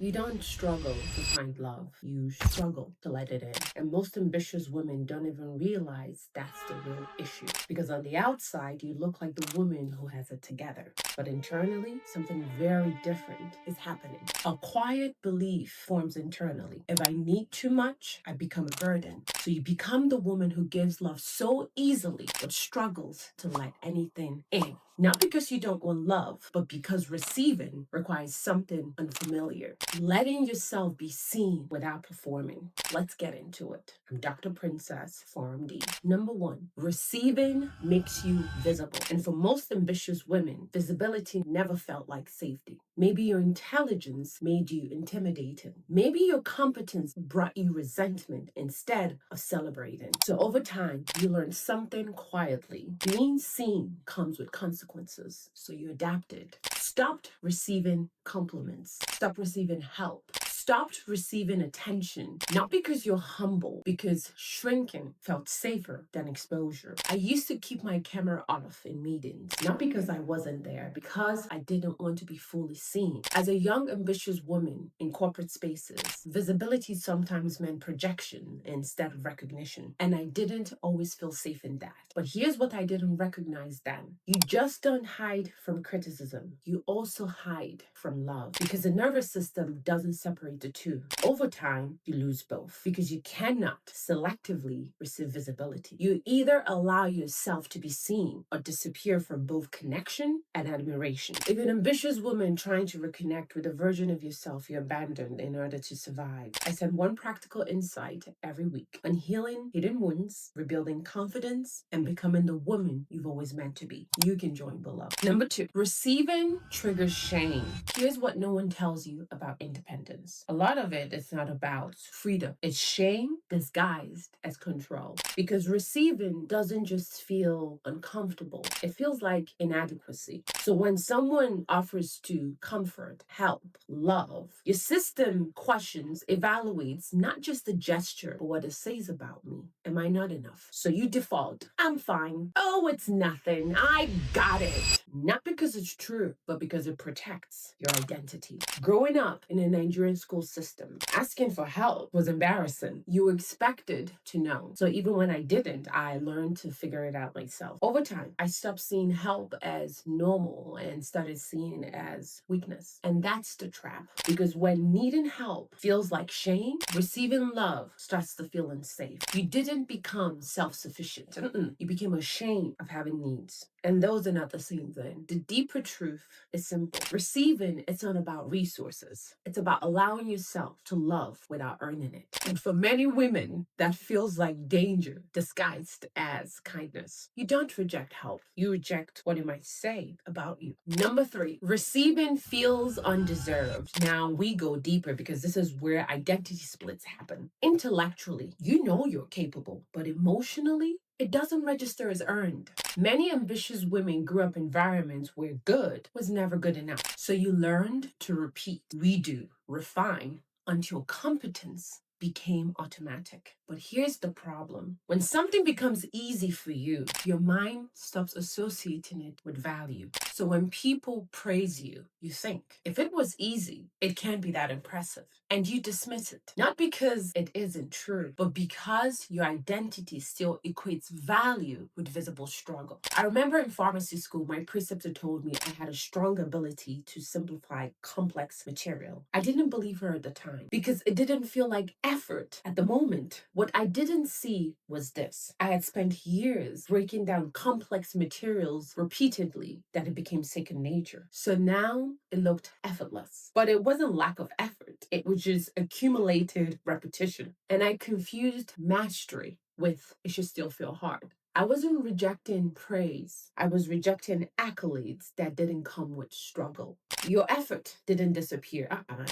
You don't struggle to find love, you struggle to let it in. And most ambitious women don't even realize that's the real issue. Because on the outside, you look like the woman who has it together. But internally, something very different is happening. A quiet belief forms internally. If I need too much, I become a burden. So you become the woman who gives love so easily, but struggles to let anything in. Not because you don't want love, but because receiving requires something unfamiliar. Letting yourself be seen without performing. Let's get into it. I'm Dr. Princess, PharmD. Number one, receiving makes you visible. And for most ambitious women, visibility never felt like safety. Maybe your intelligence made you intimidating. Maybe your competence brought you resentment instead of celebrating. So over time, you learn something quietly. Being seen comes with consequences. So you adapted. Stopped receiving compliments. Stopped receiving help. Stopped receiving attention, not because you're humble, because shrinking felt safer than exposure. I used to keep my camera off in meetings, not because I wasn't there, because I didn't want to be fully seen. As a young, ambitious woman in corporate spaces, visibility sometimes meant projection instead of recognition, and I didn't always feel safe in that. But here's what I didn't recognize then. You just don't hide from criticism, you also hide from love, because the nervous system doesn't separate the two. Over time, you lose both because you cannot selectively receive visibility. You either allow yourself to be seen or disappear from both connection and admiration. If an ambitious woman trying to reconnect with a version of yourself you abandoned in order to survive, I send one practical insight every week on healing hidden wounds, rebuilding confidence, and becoming the woman you've always meant to be. You can join below. Number two, receiving triggers shame. Here's what no one tells you about independence. A lot of it is not about freedom. It's shame disguised as control. Because receiving doesn't just feel uncomfortable, it feels like inadequacy. So when someone offers to comfort, help, love, your system questions, evaluates not just the gesture, but what it says about me. Am I not enough? So you default. I'm fine. Oh, it's nothing. I got it. Not because it's true, but because it protects your identity. Growing up in a Nigerian school system, asking for help was embarrassing. You were expected to know. So even when I didn't, I learned to figure it out myself. Over time, I stopped seeing help as normal and started seeing it as weakness. And that's the trap. Because when needing help feels like shame, receiving love starts to feel unsafe. You didn't become self-sufficient. You became ashamed of having needs. And those are not the same thing. The deeper truth is simple. Receiving, it's not about resources. It's about allowing yourself to love without earning it. And for many women, that feels like danger disguised as kindness. You don't reject help. You reject what it might say about you. Number three, receiving feels undeserved. Now we go deeper because this is where identity splits happen. Intellectually, you know you're capable, but emotionally, it doesn't register as earned. Many ambitious women grew up in environments where good was never good enough. So you learned to repeat, redo, refine until competence became automatic. But here's the problem. When something becomes easy for you, your mind stops associating it with value. So when people praise you, you think, if it was easy, it can't be that impressive. And you dismiss it. Not because it isn't true, but because your identity still equates value with visible struggle. I remember in pharmacy school, my preceptor told me I had a strong ability to simplify complex material. I didn't believe her at the time because it didn't feel like effort at the moment. What I didn't see was this. I had spent years breaking down complex materials repeatedly that it became second nature. So now it looked effortless. But it wasn't lack of effort. It was just accumulated repetition. And I confused mastery with it should still feel hard. I wasn't rejecting praise. I was rejecting accolades that didn't come with struggle. Your effort didn't disappear.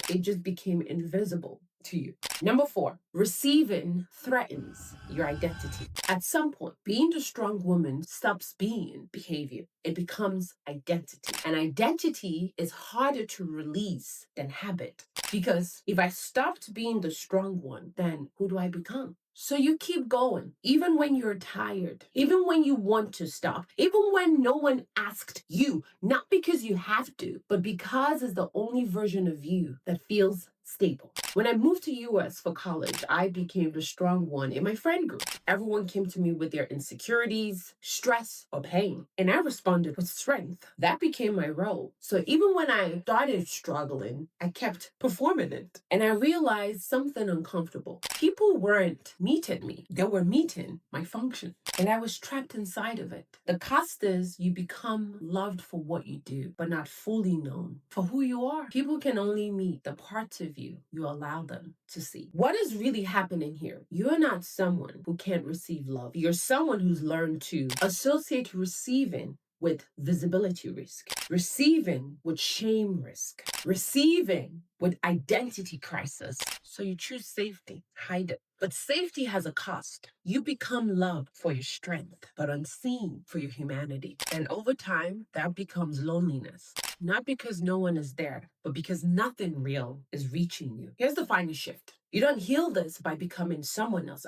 It just became invisible to you. Number four, receiving threatens your identity. At some point, being the strong woman stops being behavior. It becomes identity. And identity is harder to release than habit. Because if I stopped being the strong one, then who do I become? So you keep going, even when you're tired, even when you want to stop, even when no one asked you, not because you have to, but because it's the only version of you that feels stable. When I moved to US for college, I became the strong one in my friend group. Everyone came to me with their insecurities, stress, or pain, and I responded with strength. That became my role. So even when I started struggling, I kept performing it. And I realized something uncomfortable. People weren't meeting me, they were meeting my function. And I was trapped inside of it. The cost is you become loved for what you do, but not fully known for who you are. People can only meet the parts of you you allow them to see. What is really happening here? You're not someone who can't receive love. You're someone who's learned to associate receiving with visibility risk, receiving with shame risk, receiving with identity crisis. So you choose safety, hide it. But safety has a cost. You become loved for your strength, but unseen for your humanity. And over time, that becomes loneliness. Not because no one is there, but because nothing real is reaching you. Here's the final shift. You don't heal this by becoming someone else.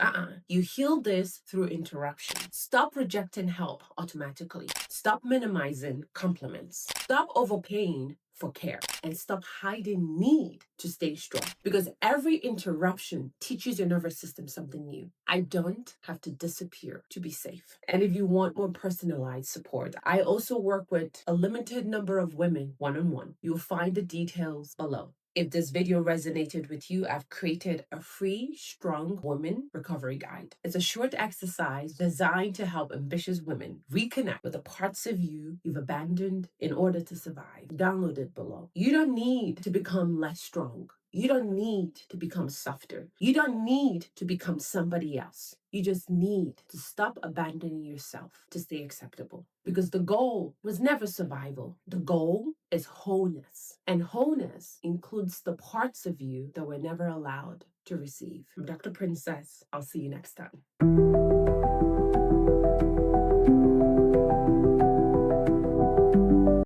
You heal this through interruption. Stop rejecting help automatically. Stop minimizing compliments. Stop overpaying for care, and stop hiding need to stay strong. Because every interruption teaches your nervous system something new. I don't have to disappear to be safe. And if you want more personalized support, I also work with a limited number of women one-on-one. You'll find the details below. If this video resonated with you, I've created a free Strong Woman Recovery Guide. It's a short exercise designed to help ambitious women reconnect with the parts of you you've abandoned in order to survive. Download it below. You don't need to become less strong. You don't need to become softer. You don't need to become somebody else. You just need to stop abandoning yourself to stay acceptable. Because the goal was never survival. The goal is wholeness. And wholeness includes the parts of you that were never allowed to receive. I'm Dr. Princess. I'll see you next time.